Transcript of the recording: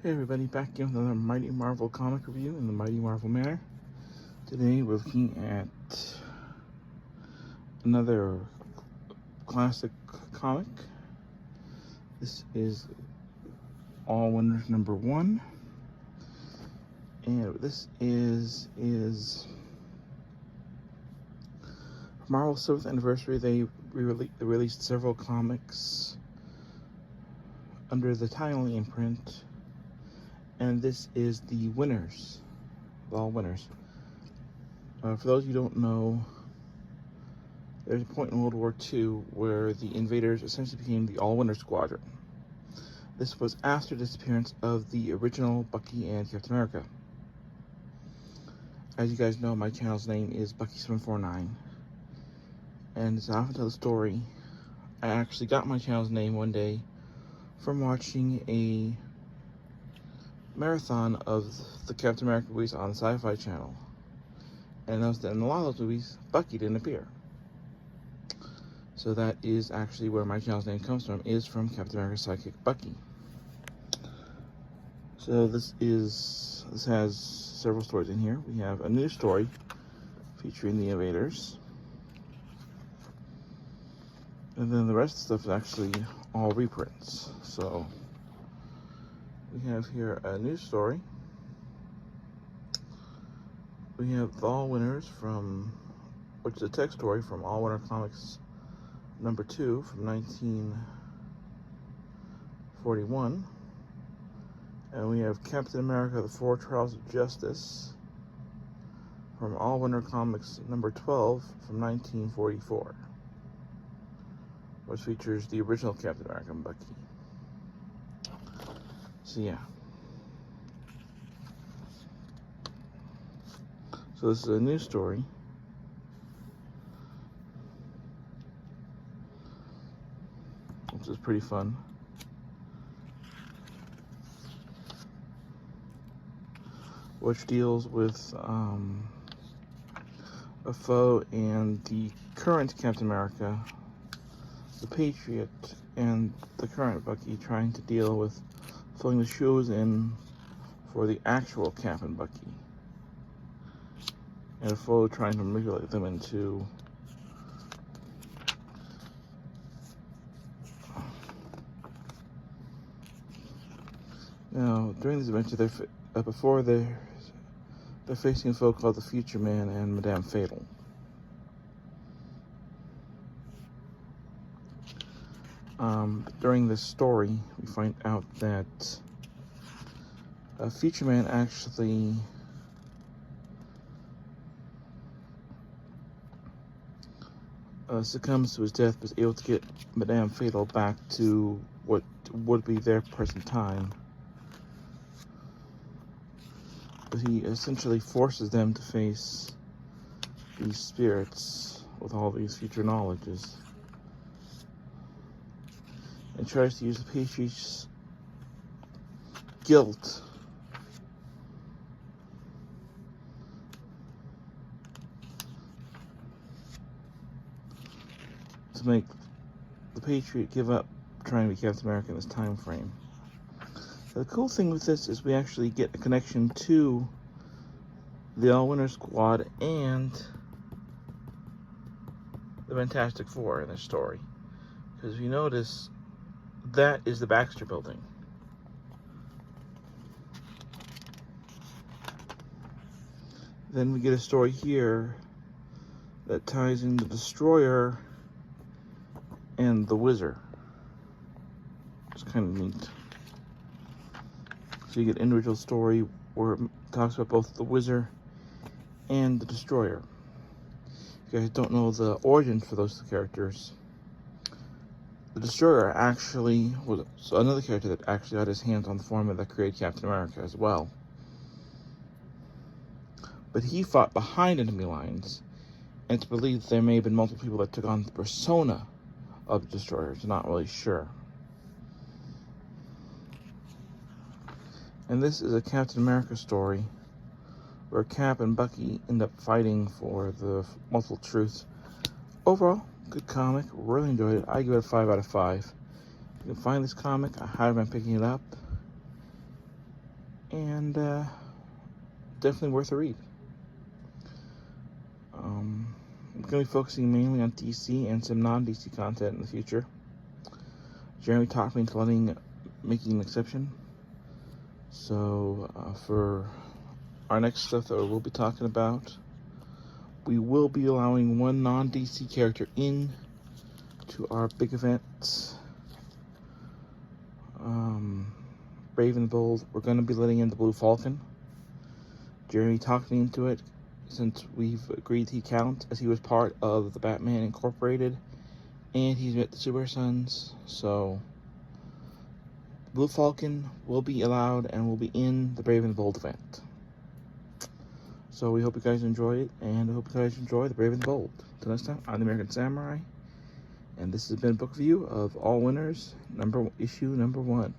Hey everybody, back again with another Mighty Marvel comic review in the Mighty Marvel manner. Today we're looking at another classic comic. This is All Winners #1. And what this is for Marvel's 7th anniversary. They released several comics under the Timely imprint. And this is the winners, All Winners. For those of you who don't know, there's a point in World War II where the invaders essentially became the All Winner Squadron. This was after the disappearance of the original Bucky and Captain America. As you guys know, my channel's name is Bucky749, and to often tell the story, I actually got my channel's name one day from watching a marathon of the Captain America movies on the Sci-Fi Channel, and I noticed that in a lot of those movies, Bucky didn't appear. So that is actually where my channel's name comes from, is from Captain America's sidekick Bucky. So this has several stories in here. We have a new story featuring the invaders, and then the rest of the stuff is actually all reprints. So we have here a new story. We have the All Winners which is a text story from All Winner Comics #2 from 1941. And we have Captain America, The Four Trials of Justice from All Winner Comics #12 from 1944, which features the original Captain America and Bucky. So yeah. So this is a new story. Which is pretty fun. Which deals with a foe and the current Captain America, the Patriot, and the current Bucky trying to deal with filling the shoes in for the actual Cap and Bucky, and a foe trying to manipulate them into during this adventure, they're facing a foe called the Future Man and Madame Fatal. During this story, we find out that Future Man actually succumbs to his death, but is able to get Madame Fatal back to what would be their present time. But he essentially forces them to face these spirits with all these future knowledges, and tries to use the Patriot's guilt to make the Patriot give up trying to be Captain America in this time frame. The cool thing with this is we actually get a connection to the All Winner Squad and the Fantastic Four in this story. Because if you notice, that is the Baxter Building. Then we get a story here that ties in the Destroyer and the Wizard. It's kind of neat. So you get an individual story where it talks about both the Wizard and the Destroyer. If you guys don't know the origin for those characters, the Destroyer actually was another character that actually had his hands on the formula that created Captain America as well. But he fought behind enemy lines, and it's believed that there may have been multiple people that took on the persona of the Destroyer. It's not really sure. And this is a Captain America story where Cap and Bucky end up fighting for the multiple truths. Overall, good comic. Really enjoyed it. I give it a 5 out of 5. You can find this comic. I highly recommend picking it up. and definitely worth a read. I'm going to be focusing mainly on DC and some non-DC content in the future. Jeremy talked me into making an exception. So for our next stuff that we'll be talking about, we will be allowing one non-DC character in to our big event. Brave and the Bold. We're going to be letting in the Blue Falcon. Jeremy talked me into it since we've agreed he count, as he was part of the Batman Incorporated and he's met the Super Sons. So Blue Falcon will be allowed and will be in the Brave and the Bold event. So we hope you guys enjoy it, and I hope you guys enjoy the Brave and the Bold. Until next time, I'm the American Samurai, and this has been a book review of All Winners, issue number 1.